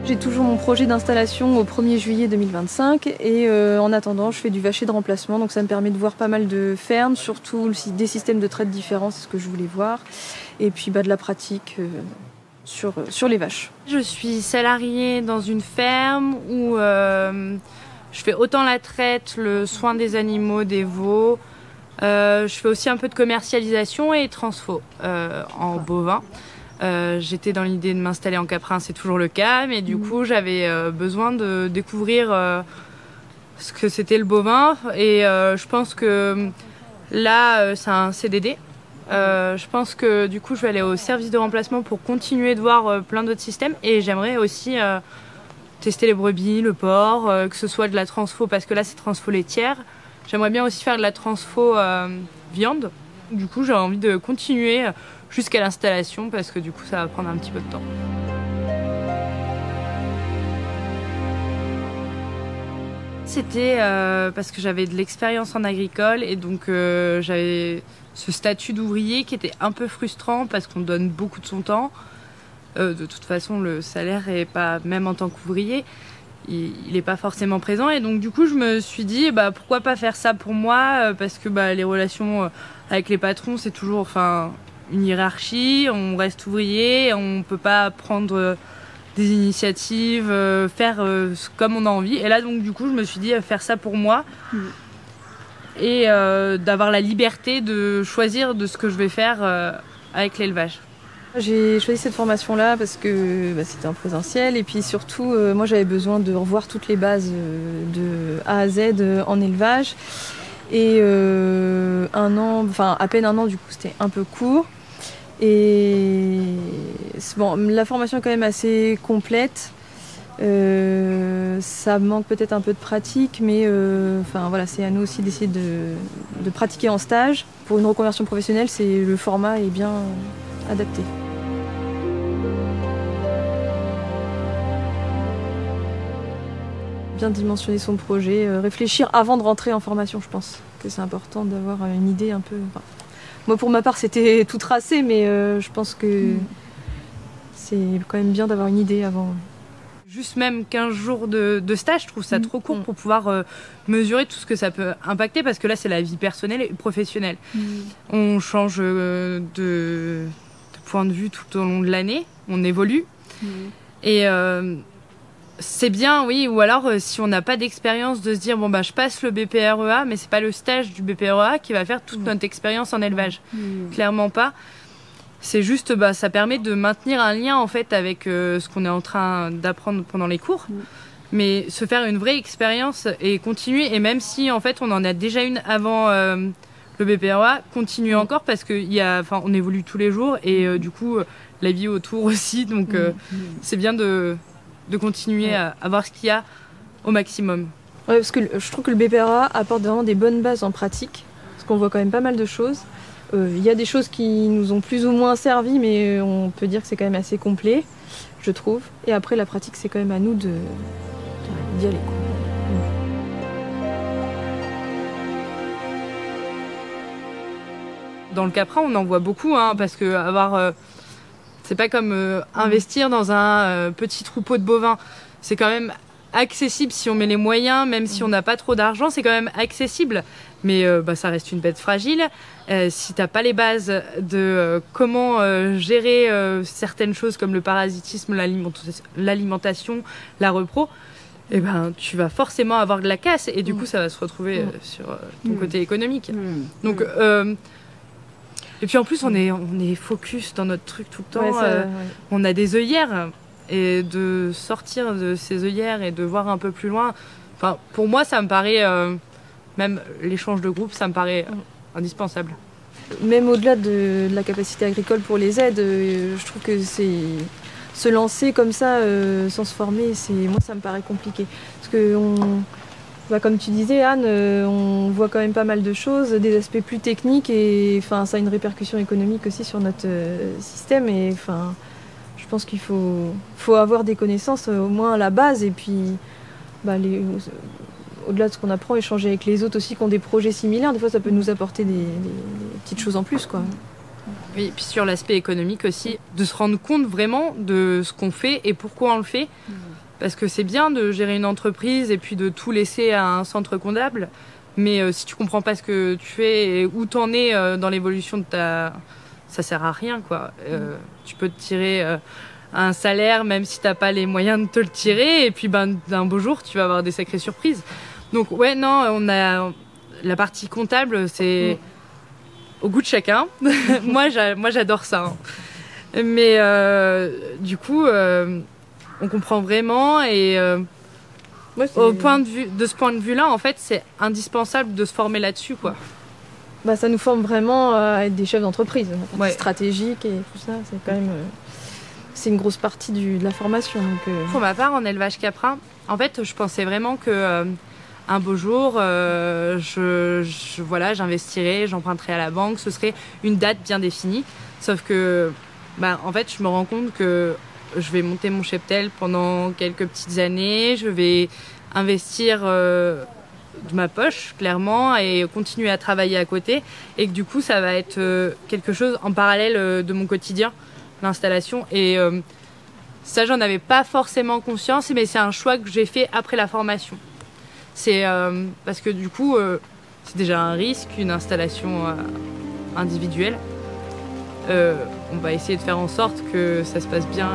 J'ai toujours mon projet d'installation au 1er juillet 2025 et en attendant je fais du vacher de remplacement, donc ça me permet de voir pas mal de fermes, surtout des systèmes de traite différents, c'est ce que je voulais voir, et puis de la pratique sur les vaches. Je suis salariée dans une ferme où je fais autant la traite, le soin des animaux, des veaux, je fais aussi un peu de commercialisation et transfo en bovin. J'étais dans l'idée de m'installer en Caprin, c'est toujours le cas, mais du coup j'avais besoin de découvrir ce que c'était le bovin et je pense que là c'est un CDD. Je pense que du coup je vais aller au service de remplacement pour continuer de voir plein d'autres systèmes et j'aimerais aussi tester les brebis, le porc, que ce soit de la transfo parce que là c'est transfo laitière. J'aimerais bien aussi faire de la transfo viande. Du coup j'ai envie de continuer jusqu'à l'installation parce que du coup ça va prendre un petit peu de temps. C'était parce que j'avais de l'expérience en agricole et donc j'avais ce statut d'ouvrier qui était un peu frustrant parce qu'on donne beaucoup de son temps. De toute façon le salaire est pas, même en tant qu'ouvrier, il n'est pas forcément présent et donc du coup je me suis dit pourquoi pas faire ça pour moi parce que les relations avec les patrons c'est toujours une hiérarchie, on reste ouvrier, on peut pas prendre des initiatives, faire comme on a envie. Et là donc du coup je me suis dit faire ça pour moi et d'avoir la liberté de choisir de ce que je vais faire avec l'élevage. J'ai choisi cette formation-là parce que c'était en présentiel et puis surtout moi j'avais besoin de revoir toutes les bases de A à Z en élevage et à peine un an du coup c'était un peu court et la formation est quand même assez complète. Ça manque peut-être un peu de pratique mais c'est à nous aussi d'essayer de pratiquer en stage. Pour une reconversion professionnelle le format est bien adapté. Bien dimensionner son projet, réfléchir avant de rentrer en formation, je pense que c'est important d'avoir une idée un peu... moi pour ma part c'était tout tracé mais je pense que c'est quand même bien d'avoir une idée avant. Juste même 15 jours de stage, je trouve ça trop court pour pouvoir mesurer tout ce que ça peut impacter parce que là c'est la vie personnelle et professionnelle. On change de point de vue tout au long de l'année, on évolue et c'est bien, oui, ou alors si on n'a pas d'expérience de se dire je passe le BPREA mais c'est pas le stage du BPREA qui va faire toute notre expérience en élevage, clairement pas. C'est juste, ça permet de maintenir un lien en fait avec ce qu'on est en train d'apprendre pendant les cours, mais se faire une vraie expérience et continuer. Et même si en fait on en a déjà une avant le BPREA, continuer encore parce que on évolue tous les jours et du coup la vie autour aussi. Donc c'est bien de continuer à voir ce qu'il y a au maximum. Ouais, parce que je trouve que le BPREA apporte vraiment des bonnes bases en pratique, parce qu'on voit quand même pas mal de choses. Il y a des choses qui nous ont plus ou moins servi, mais on peut dire que c'est quand même assez complet, je trouve. Et après, la pratique, c'est quand même à nous d'y aller. Dans le Caprin, on en voit beaucoup, parce que c'est pas comme investir dans un petit troupeau de bovins. C'est quand même accessible si on met les moyens, même si on n'a pas trop d'argent, c'est quand même accessible. Mais ça reste une bête fragile. Si t'as pas les bases de comment gérer certaines choses comme le parasitisme, l'alimentation, la repro, tu vas forcément avoir de la casse et du coup ça va se retrouver sur ton côté économique. Donc et puis en plus on est focus dans notre truc tout le temps. On a des œillères et de sortir de ces œillères et de voir un peu plus loin. Pour moi ça me paraît même l'échange de groupe, ça me paraît indispensable. Même au-delà de la capacité agricole pour les aides, je trouve que se lancer comme ça sans se former, moi ça me paraît compliqué. Parce que comme tu disais Anne, on voit quand même pas mal de choses, des aspects plus techniques et ça a une répercussion économique aussi sur notre système. Et je pense qu'il faut avoir des connaissances au moins à la base et puis au-delà de ce qu'on apprend, échanger avec les autres aussi qui ont des projets similaires, des fois ça peut nous apporter des petites choses en plus, quoi. Oui, et puis sur l'aspect économique aussi, de se rendre compte vraiment de ce qu'on fait et pourquoi on le fait. Parce que c'est bien de gérer une entreprise et puis de tout laisser à un centre comptable. Mais si tu comprends pas ce que tu fais et où t'en es dans l'évolution de ta... Ça sert à rien, quoi. Tu peux te tirer un salaire même si t'as pas les moyens de te le tirer. Et puis d'un beau jour, tu vas avoir des sacrées surprises. Donc ouais, non, on a... La partie comptable, c'est au goût de chacun. Moi, j'adore ça. Hein. Mais du coup... on comprend vraiment et de ce point de vue-là, en fait, c'est indispensable de se former là-dessus, quoi. Bah, ça nous forme vraiment à être des chefs d'entreprise, stratégique et tout ça. C'est quand même c'est une grosse partie de la formation. Donc, Pour ma part, en élevage caprin, en fait, je pensais vraiment que un beau jour, j'investirais, j'emprunterais à la banque, ce serait une date bien définie. Sauf que, en fait, je me rends compte que je vais monter mon cheptel pendant quelques petites années, je vais investir de ma poche, clairement, et continuer à travailler à côté. Et que du coup, ça va être quelque chose en parallèle de mon quotidien, l'installation. Et ça, j'en avais pas forcément conscience, mais c'est un choix que j'ai fait après la formation. C'est parce que du coup, c'est déjà un risque, une installation individuelle. On va essayer de faire en sorte que ça se passe bien.